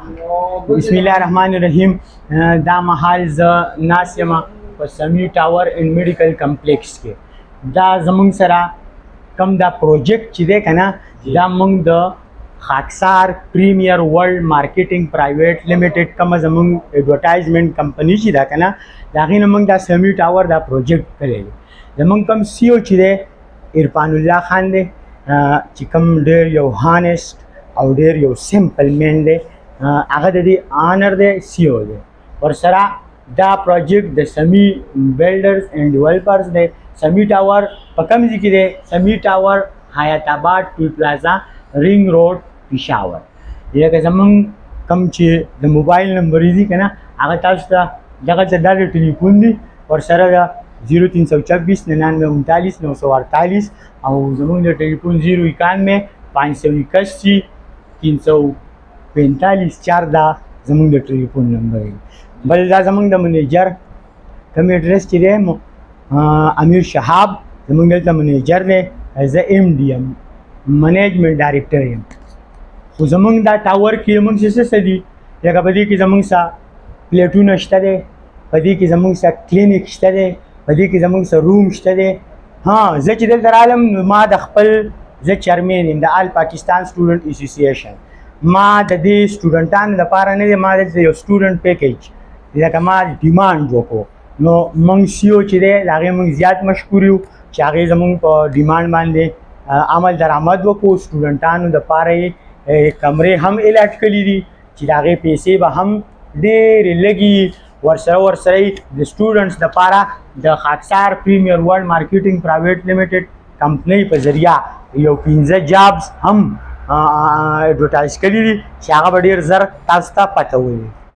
بسم الله الرحمن الرحیم. دا مهال زه ناست یم په سمی ټاور اینډ میډیکل کمپلیکس کې. دا زمونږ سره کوم دا پروجیکټ چې دی که نه، دا موږ د خاکسار پریمیر ورلډ مارکیټینګ پرایویټ لیمیټډ کومه زمونږ ایډورټایزمنټ کمپنی چې ده که نه، د هغې نه موږ دا سمی ټاور دا پروجیکټ کړی دی. زمونږ کوم سی او چې دی عرفان الله خان دی، چې کوم ډېر یو هانیسټ او ډېر یو سمپل مین دی. هغه د دې آنر دی، سی او دی. ورسره دا پروجیکټ د سمی بلډرز اینډ ډیولپرز دی. سمی ټاور په کوم ځای کې دی؟ سمی ټاور حیات آباد ټول پلازا رینګ روډ پېښور. لکه زمونږ کوم چې د موبایل نمبر دي که نه، هغه تاسو ته دغلته دا د ټلیفون دی، ورسره د 0326 99 39 948 او زمونږ د ټلیفون 091 581 345 4 دا زمونږ د ټلیفون نمبر دی. بل دا زمونږ د منیجر کوم ایډرس چې دی امیر شهاب زمونږ دلته منیجر دی. زه ایم ډي یم، منیجمنټ ډایرکټر یم. خو زمونږ دا ټاور کې زمونږ څه دي؟ لکه په دې کې زمونږ سره پلیټونه شته دی، په دې کې زمونږ سره کلینیک شته دی، په دې کې زمونږ سره روم شته دی. زه چې دلته رالم نو ما د خپل زه چیرمین یم د آل پاکستان سټوډنټ اسوسییشن. ما د دې سټوډنټانو لپاره نه دی، ما دلته یو سټوډنټ پیکیج لکه ما ډیمانډ وکړو. نو موږ سی او چې دی د هغې موږ زیات مشکور یو چې هغې زموږ په ډیمانډ باندې عمل درآمد وکړو. سټوډنټانو دپاره یې کمرې هم الاټ کړي دي چې د هغې پیسې به هم ډېرې لږې. ورسره د سټوډنټس دپاره د خاکسار پریمیر ورلډ مارکیټینګ پرایویټ لیمیټډ کمپنۍ په ذریعه یو 15 جابس هم ایډورټایز کړي دي چې هغه به ډېر زر تاسو ته پته ولري.